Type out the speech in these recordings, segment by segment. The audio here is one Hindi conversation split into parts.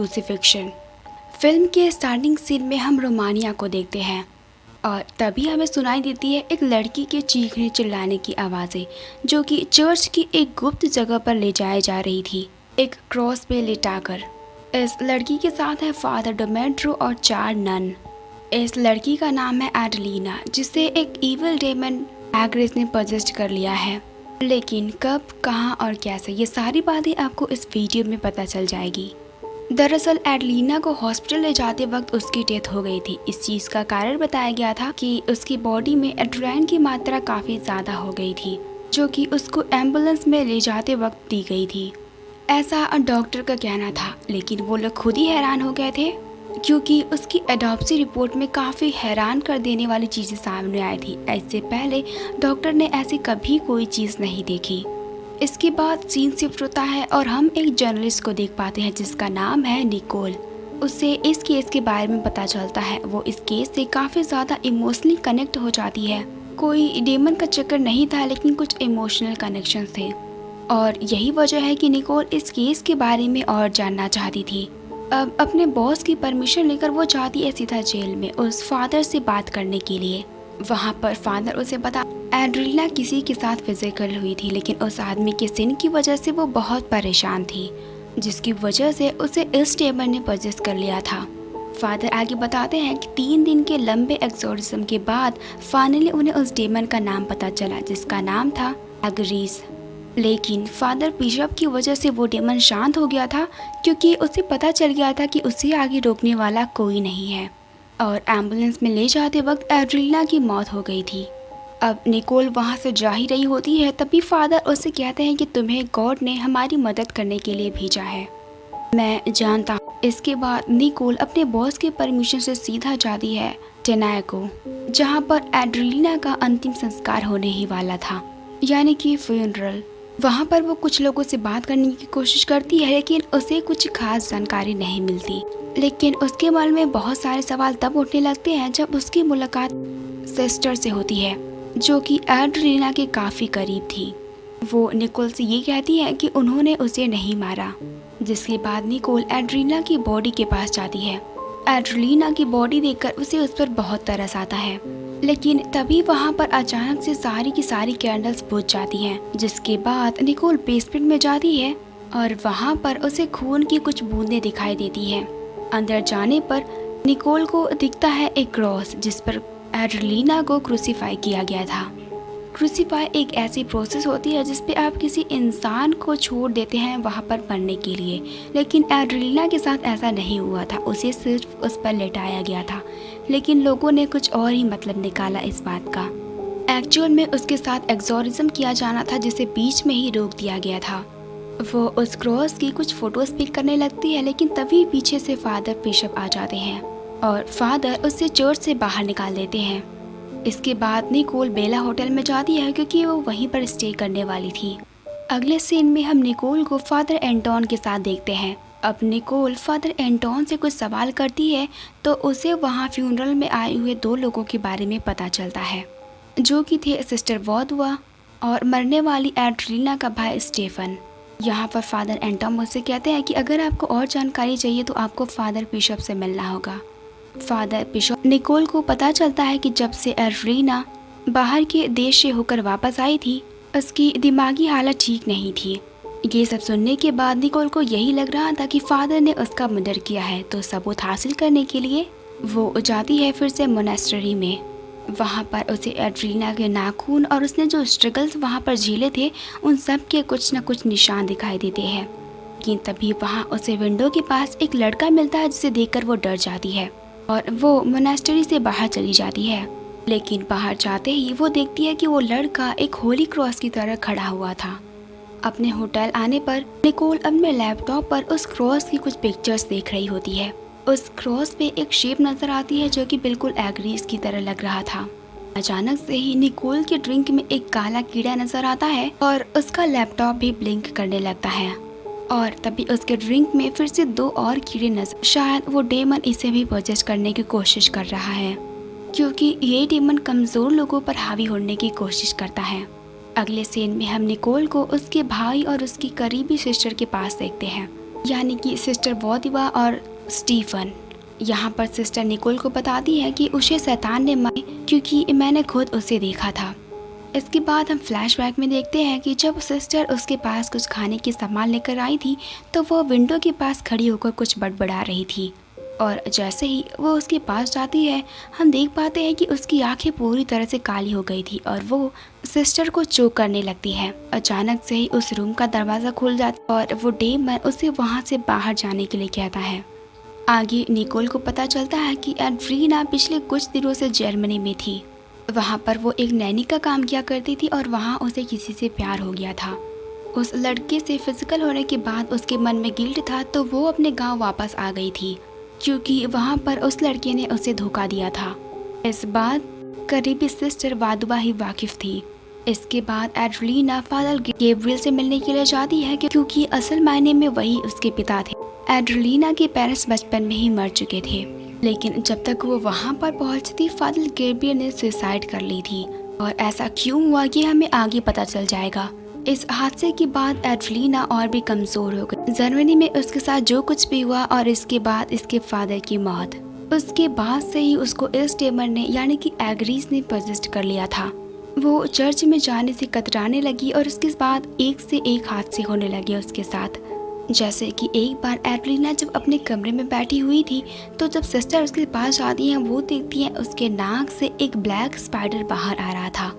क्रूसिफिक्शन। फिल्म के स्टार्टिंग सीन में हम रोमानिया को देखते हैं और तभी हमें सुनाई देती है एक लड़की के चीखने चिल्लाने की आवाज़ें, जो कि चर्च की एक गुप्त जगह पर ले जाई जा रही थी, एक क्रॉस पे लिटाकर। इस लड़की के साथ है फादर डोमेट्रो और 4 नन। इस लड़की का नाम है एडलिना, जिसे एक इविल डेमन एग्रेस ने पजेस्ट कर लिया है। लेकिन कब, कहाँ और कैसे, ये सारी बातें आपको इस वीडियो में पता चल जाएगी। दरअसल एडलिना को हॉस्पिटल ले जाते वक्त उसकी डेथ हो गई थी। इस चीज़ का कारण बताया गया था कि उसकी बॉडी में एड्रेनालिन की मात्रा काफ़ी ज़्यादा हो गई थी, जो कि उसको एम्बुलेंस में ले जाते वक्त दी गई थी, ऐसा डॉक्टर का कहना था। लेकिन वो लोग खुद ही हैरान हो गए थे, क्योंकि उसकी एडॉप्सी रिपोर्ट में काफ़ी हैरान कर देने वाली चीज़ें सामने आई थी। इससे पहले डॉक्टर ने ऐसी कभी कोई चीज़ नहीं देखी। इसके बाद सीन शिफ्ट होता है और हम एक जर्नलिस्ट को देख पाते हैं जिसका नाम है निकोल। उससे इस केस के बारे में पता चलता है। वो इस केस से काफ़ी ज़्यादा इमोशनली कनेक्ट हो जाती है। कोई डेमन का चक्कर नहीं था, लेकिन कुछ इमोशनल कनेक्शन थे, और यही वजह है कि निकोल इस केस के बारे में और जानना चाहती थी। अब अपने बॉस की परमिशन लेकर वो जाती है सीधा जेल में उस फादर से बात करने के लिए। वहाँ पर फादर उसे बता एड्रिना किसी के साथ फिजिकल हुई थी, लेकिन उस आदमी के सिन की वजह से वो बहुत परेशान थी, जिसकी वजह से उसे इस डेमन ने पजेस्ट कर लिया था। फादर आगे बताते हैं कि 3 दिन के लंबे एक्सोर्सिज्म के बाद फाइनली उन्हें उस डेमन का नाम पता चला, जिसका नाम था एग्रीस। लेकिन फादर बिशप की वजह से वो डेमन शांत हो गया था, क्योंकि उसे पता चल गया था कि उसे आगे रोकने वाला कोई नहीं है। और एम्बुलेंस में ले जाते वक्त एड्रिना की मौत हो गई थी। अब निकोल वहाँ से जा ही रही होती है, तभी फादर उससे कहते हैं कि तुम्हें गॉड ने हमारी मदद करने के लिए भेजा है। मैं जानता हूँ। इसके बाद निकोल अपने बॉस के परमिशन से सीधा जाती है टेनाया को, जहाँ पर एड्रिना का अंतिम संस्कार होने ही वाला था, यानी कि फ्यूनरल। वहाँ पर वो कुछ लोगों से बात करने की कोशिश करती है, लेकिन उसे कुछ खास जानकारी नहीं मिलती। लेकिन उसके मन में बहुत सारे सवाल तब उठने लगते हैं जब उसकी मुलाकात सिस्टर से होती है, जो कि एड्रिना के काफ़ी करीब थी। वो निकोल से ये कहती है कि उन्होंने उसे नहीं मारा, जिसके बाद निकोल एड्रिना की बॉडी के पास जाती है। एड्रिना की बॉडी देखकर उसे उस पर बहुत तरस आता है, लेकिन तभी वहाँ पर अचानक से सारी की सारी कैंडल्स बुझ जाती हैं, जिसके बाद निकोल बेसमेंट में जाती है और वहाँ पर उसे खून की कुछ बूंदें दिखाई देती हैं। अंदर जाने पर निकोल को दिखता है एक क्रॉस, जिस पर एड्रिना को क्रूसीफाई किया गया था। क्रूसीफाई एक ऐसी प्रोसेस होती है जिस पे आप किसी इंसान को छोड़ देते हैं वहाँ पर मरने के लिए, लेकिन एड्रिना के साथ ऐसा नहीं हुआ था। उसे सिर्फ उस पर लेटाया गया था, लेकिन लोगों ने कुछ और ही मतलब निकाला इस बात का। एक्चुअल में उसके साथ एक्सोर्सिज्म किया जाना था, जिसे बीच में ही रोक दिया गया था। वो उस क्रॉस की कुछ फोटोज पिक करने लगती है, लेकिन तभी पीछे से फादर बिशप आ जाते हैं और फादर उससे चर्च से बाहर निकाल देते हैं। इसके बाद निकोल बेला होटल में जाती है, क्योंकि वो वहीं पर स्टे करने वाली थी। अगले सीन में हम निकोल को फादर एंटोन के साथ देखते हैं। अब निकोल फादर एंटोन से कुछ सवाल करती है तो उसे वहाँ फ्यूनरल में आए हुए 2 लोगों के बारे में पता चलता है, जो कि थे सिस्टर वॉदुआ और मरने वाली एड्रिना का भाई स्टेफन। यहाँ पर फादर एंटोन मुझसे कहते हैं कि अगर आपको और जानकारी चाहिए तो आपको फादर बिशप से मिलना होगा। फादर बिशप निकोल को पता चलता है कि जब से एड्रिना बाहर के देश से होकर वापस आई थी, उसकी दिमागी हालत ठीक नहीं थी। ये सब सुनने के बाद निकोल को यही लग रहा था कि फादर ने उसका मर्डर किया है, तो सबूत हासिल करने के लिए वो जाती है फिर से मोनेस्ट्री में। वहाँ पर उसे एड्रिना के नाखून और उसने जो स्ट्रगल्स वहाँ पर झेले थे, उन सब के कुछ न कुछ निशान दिखाई देते हैं। लेकिन तभी वहाँ उसे विंडो के पास एक लड़का मिलता है, जिसे देखकर वो डर जाती है और वो मोनेस्ट्री से बाहर चली जाती है। लेकिन बाहर जाते ही वो देखती है कि वो लड़का एक होली क्रॉस की तरह खड़ा हुआ था। अपने होटल आने पर निकोल अपने लैपटॉप पर उस क्रॉस की कुछ पिक्चर्स देख रही होती है। उस क्रॉस पे एक शेप नजर आती है जो कि बिल्कुल एग्रीस की तरह लग रहा था। अचानक से ही निकोल के ड्रिंक में एक काला कीड़ा नजर आता है और उसका लैपटॉप भी ब्लिंक करने लगता है, और तभी उसके ड्रिंक में फिर से 2 और कीड़े नजर। शायद वो डेमन इसे भी परचेज करने की कोशिश कर रहा है, क्योंकि ये डेमन कमजोर लोगों पर हावी होने की कोशिश करता है। अगले सीन में हम निकोल को उसके भाई और उसकी करीबी सिस्टर के पास देखते हैं। यानी कि सिस्टर वोदिवा और स्टीफन। यहाँ पर सिस्टर निकोल को बताती है कि उसे शैतान ने मारा क्योंकि मैंने खुद उसे देखा था। इसके बाद हम फ्लैशबैक में देखते हैं कि जब सिस्टर उसके पास कुछ खाने की सामान लेकर आई थी तो वो विंडो के पास खड़ी होकर कुछ बड़बड़ा रही थी, और जैसे ही वो उसके पास जाती है हम देख पाते हैं कि उसकी आंखें पूरी तरह से काली हो गई थी और वो सिस्टर को चोक करने लगती है। अचानक से ही उस रूम का दरवाज़ा खुल जाता है और वो डेमन उसे वहाँ से बाहर जाने के लिए कहता है। आगे निकोल को पता चलता है कि एड्रीना पिछले कुछ दिनों से जर्मनी में थी। वहाँ पर वो एक नैनी का काम किया करती थी और वहाँ उसे किसी से प्यार हो गया था। उस लड़के से फिजिकल होने के बाद उसके मन में गिल्ट था, तो वो अपने गांव वापस आ गई थी क्योंकि वहाँ पर उस लड़के ने उसे धोखा दिया था। इस बात करीबी सिस्टर वादुबा ही वाकिफ थी। इसके बाद एड्रीना फादर गैब्रियल से मिलने के लिए जाती है क्योंकि असल मायने में वही उसके पिता थे। एड्रीना के पेरेंट्स बचपन में ही मर चुके थे, लेकिन जब तक वो वहाँ पर पहुँची थी फादर गैब्रियल ने सुसाइड कर ली थी, और ऐसा क्यों हुआ ये हमें आगे पता चल जाएगा। इस हादसे के बाद एड्रीना और भी कमजोर हो गई। जर्मनी में उसके साथ जो कुछ भी हुआ और इसके बाद इसके फादर की मौत, उसके बाद से ही उसको इस डेमन ने यानी कि एग्रीज ने पोजेस्ट कर लिया था। वो चर्च में जाने से कतराने लगी और उसके बाद एक से एक हादसे होने लगे उसके साथ। जैसे कि एक बार एड्रीना जब अपने कमरे में बैठी हुई थी तो जब सिस्टर उसके पास आती हैं वो देखती हैं उसके नाक से एक ब्लैक स्पाइडर बाहर आ रहा था,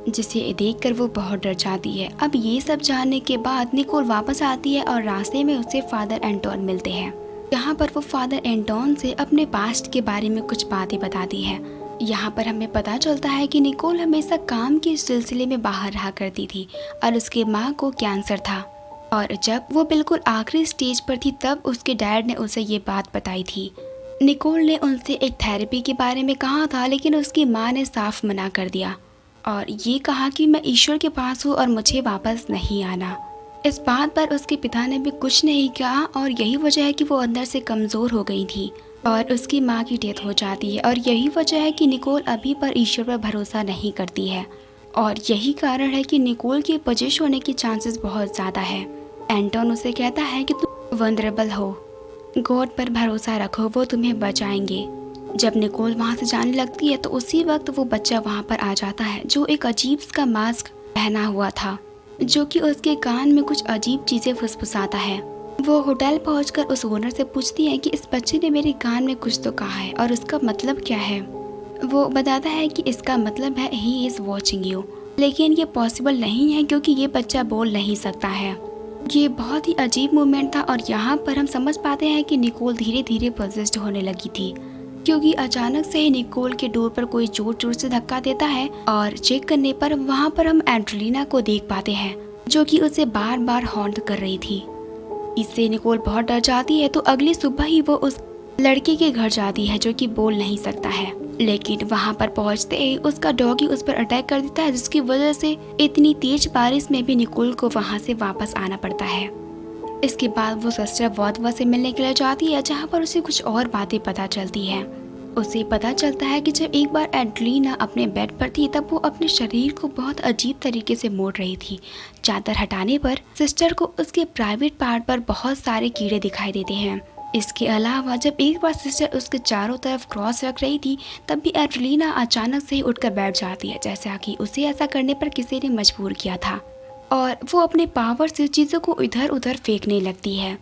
जिसे देखकर वो बहुत डर जाती है। अब ये सब जानने के बाद निकोल वापस आती है और रास्ते में उसे फादर एंटोन मिलते हैं। यहाँ पर वो फादर एंटोन से अपने पास्ट के बारे में कुछ बातें बताती है। यहाँ पर हमें पता चलता है कि निकोल हमेशा काम के सिलसिले में बाहर रहा करती थी और उसके माँ को कैंसर था, और जब वो बिल्कुल आखिरी स्टेज पर थी तब उसके डैड ने उसे ये बात बताई थी। निकोल ने उनसे एक थेरेपी के बारे में कहा था, लेकिन उसकी माँ ने साफ मना कर दिया और ये कहा कि मैं ईश्वर के पास हूँ और मुझे वापस नहीं आना। इस बात पर उसके पिता ने भी कुछ नहीं कहा और यही वजह है कि वो अंदर से कमज़ोर हो गई थी और उसकी माँ की डेथ हो जाती है, और यही वजह है कि निकोल अभी पर ईश्वर पर भरोसा नहीं करती है, और यही कारण है कि निकोल के पजेश होने के चांसेस बहुत ज़्यादा है। एंटोन उसे कहता है कि तुम वनरेबल हो, गॉड पर भरोसा रखो, वो तुम्हें बचाएंगे। जब निकोल वहाँ से जाने लगती है तो उसी वक्त वो बच्चा वहाँ पर आ जाता है जो एक अजीब सा मास्क पहना हुआ था, जो कि उसके कान में कुछ अजीब चीज़ें फुसफुसाता है। वो होटल पहुंचकर उस ओनर से पूछती है कि इस बच्चे ने मेरे कान में कुछ तो कहा है और उसका मतलब क्या है। वो बताता है कि इसका मतलब है ही इज़ वॉचिंग यू, लेकिन ये पॉसिबल नहीं है क्योंकि ये बच्चा बोल नहीं सकता है। ये बहुत ही अजीब मूवमेंट था और यहाँ पर हम समझ पाते हैं कि निकोल धीरे धीरे पोजेस्ड होने लगी थी, क्योंकि अचानक से ही निकोल के डोर पर कोई जोर जोर से धक्का देता है और चेक करने पर वहाँ पर हम एड्रीना को देख पाते हैं जो कि उसे बार बार हॉन्ट कर रही थी। इससे निकोल बहुत डर जाती है, तो अगली सुबह ही वो उस लड़के के घर जाती है जो कि बोल नहीं सकता है, लेकिन वहाँ पर पहुँचते ही उसका डॉगी उस पर अटैक कर देता है, जिसकी वजह से इतनी तेज बारिश में भी निकोल को वहाँ से वापस आना पड़ता है। इसके बाद वो सिस्टर वोदिवा से मिलने के लिए जाती है, जहाँ पर उसे कुछ और बातें पता चलती है। उसे पता चलता है कि जब एक बार एड्रीना अपने बेड पर थी तब वो अपने शरीर को बहुत अजीब तरीके से मोड़ रही थी। चादर हटाने पर सिस्टर को उसके प्राइवेट पार्ट पर बहुत सारे कीड़े दिखाई देते हैं। इसके अलावा जब एक बार सिस्टर उसके चारों तरफ क्रॉस रख रही थी तब भी एड्रीना अचानक से ही उठकर बैठ जाती है, जैसा कि उसे ऐसा करने पर किसी ने मजबूर किया था, और वो अपने पावर से चीज़ों को इधर उधर फेंकने लगती है।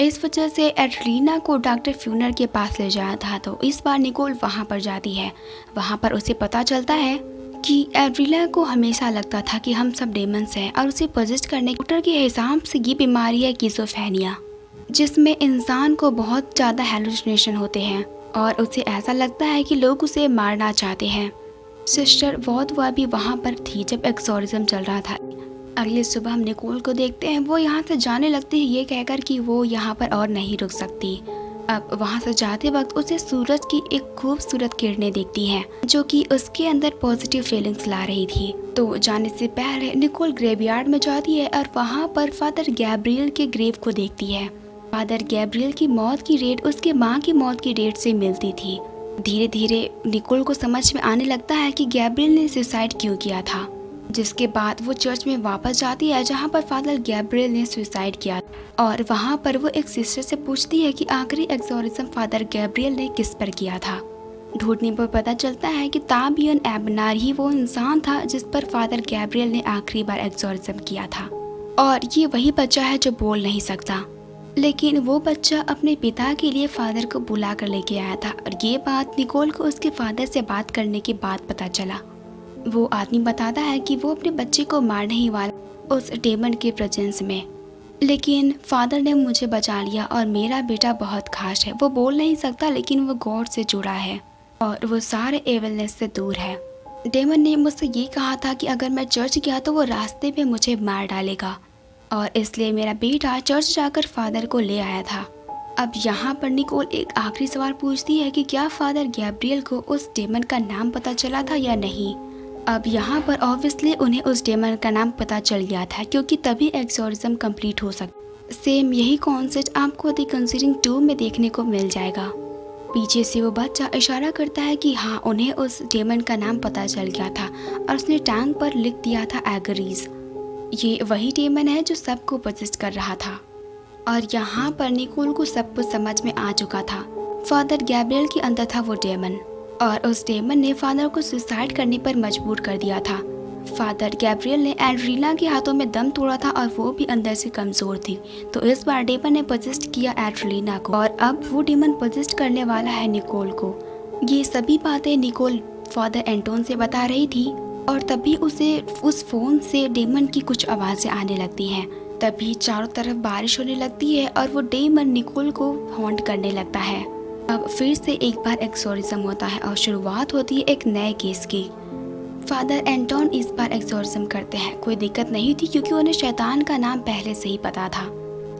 इस वजह से एड्रीना को डॉक्टर फ्यूनर के पास ले जाया था, तो इस बार निकोल वहाँ पर जाती है। वहाँ पर उसे पता चलता है कि एड्रीना को हमेशा लगता था कि हम सब डेमंस हैं और उसे पोजेस्ट करने डॉक्टर के हिसाब से ये बीमारी है स्किज़ोफ्रेनिया, जिसमें इंसान को बहुत ज़्यादा हेलुसिनेशन होते हैं और उसे ऐसा लगता है कि लोग उसे मारना चाहते हैं। सिस्टर वोदिवा भी वहाँ पर थी जब एक्सोरिज्म चल रहा था। अगली सुबह हम निकोल को देखते हैं, वो यहाँ से जाने लगती है ये कहकर कि वो यहाँ पर और नहीं रुक सकती। अब वहाँ से जाते वक्त उसे सूरज की एक खूबसूरत किरणें दिखती हैं जो कि उसके अंदर पॉजिटिव फीलिंग्स ला रही थी। तो जाने से पहले निकोल ग्रेवयार्ड में जाती है और वहाँ पर फादर गैब्रियल के ग्रेव को देखती है। फादर गैब्रियल की मौत की डेट उसके माँ की मौत की डेट से मिलती थी। धीरे धीरे निकोल को समझ में आने लगता है कि गैब्रियल ने सुसाइड क्यों किया था, जिसके बाद वो चर्च में वापस जाती है जहाँ पर फादर गैब्रियल ने सुसाइड किया और वहाँ पर वो एक सिस्टर से पूछती है कि आखिरी एक्सोरिज्म फादर गैब्रियल ने किस पर किया था। ढूंढने पर पता चलता है कि ताबियन एबनार ही वो इंसान था जिस पर फादर गैब्रियल ने आखिरी बार एक्सोरिज्म किया था, और ये वही बच्चा है जो बोल नहीं सकता। लेकिन वो बच्चा अपने पिता के लिए फादर को बुला कर लेके आया था, और ये बात निकोल को उसके फादर से बात करने के बाद पता चला। वो आदमी बताता है कि वो अपने बच्चे को मारने ही वाला उस डेमन के प्रेजेंस में, लेकिन फादर ने मुझे बचा लिया और मेरा बेटा बहुत खास है। वो बोल नहीं सकता लेकिन वो गॉड से जुड़ा है और वो सारे एविलनेस से दूर है। डेमन ने मुझसे ये कहा था कि अगर मैं चर्च गया तो वो रास्ते पे मुझे मार डालेगा, और इसलिए मेरा बेटा चर्च जाकर फादर को ले आया था। अब यहाँ पर निकोल एक आखिरी सवाल पूछती है कि क्या फादर गैब्रियल को उस डेमन का नाम पता चला था या नहीं। अब यहाँ पर ऑब्वियसली उन्हें उस डेमन का नाम पता चल गया था, क्योंकि तभी एक्सोरिज्म कंप्लीट हो सकता। सेम यही कॉन्सेप्ट आपको द कंजरिंग 2 में देखने को मिल जाएगा। पीछे से वो बच्चा इशारा करता है कि हाँ, उन्हें उस डेमन का नाम पता चल गया था और उसने टैंक पर लिख दिया था एगरीज। ये वही डेमन है जो सबको पोजेस्ट कर रहा था। और यहाँ पर निकोल को सब कुछ समझ में आ चुका था। फादर गैब्रियल के अंदर था वो डेमन, और उस डेमन ने फादर को सुसाइड करने पर मजबूर कर दिया था। फादर गैब्रियल ने एड्रीना के हाथों में दम तोड़ा था और वो भी अंदर से कमज़ोर थी, तो इस बार डेमन ने पोजेस्ट किया एड्रीना को, और अब वो डेमन पोजेस्ट करने वाला है निकोल को। ये सभी बातें निकोल फादर एंटोन से बता रही थी, और तभी उसे उस फ़ोन से डेमन की कुछ आवाज़ें आने लगती हैं। तभी चारों तरफ बारिश होने लगती है और वो डेमन निकोल को हॉन्ट करने लगता है। अब फिर से एक बार एक्सोरिज्म होता है और शुरुआत होती है एक नए केस की। फादर एंटोन इस बार एक्सोरिज्म करते हैं। कोई दिक्कत नहीं थी क्योंकि उन्हें शैतान का नाम पहले से ही पता था।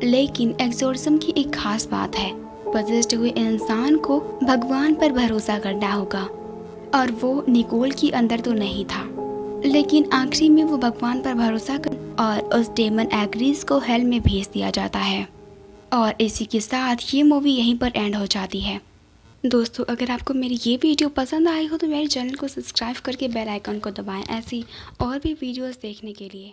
लेकिन एक्सोरिज्म की एक खास बात है, पोजेस्ड हुए इंसान को भगवान पर भरोसा करना होगा, और वो निकोल के अंदर तो नहीं था। लेकिन आखिरी में वो भगवान पर भरोसा कर और उस डेमन एग्रीज को हेल में भेज दिया जाता है। और इसी के साथ ये मूवी यहीं पर एंड हो जाती है। दोस्तों, अगर आपको मेरी ये वीडियो पसंद आई हो तो मेरे चैनल को सब्सक्राइब करके बेल आइकन को दबाएं ऐसी और भी वीडियोस देखने के लिए।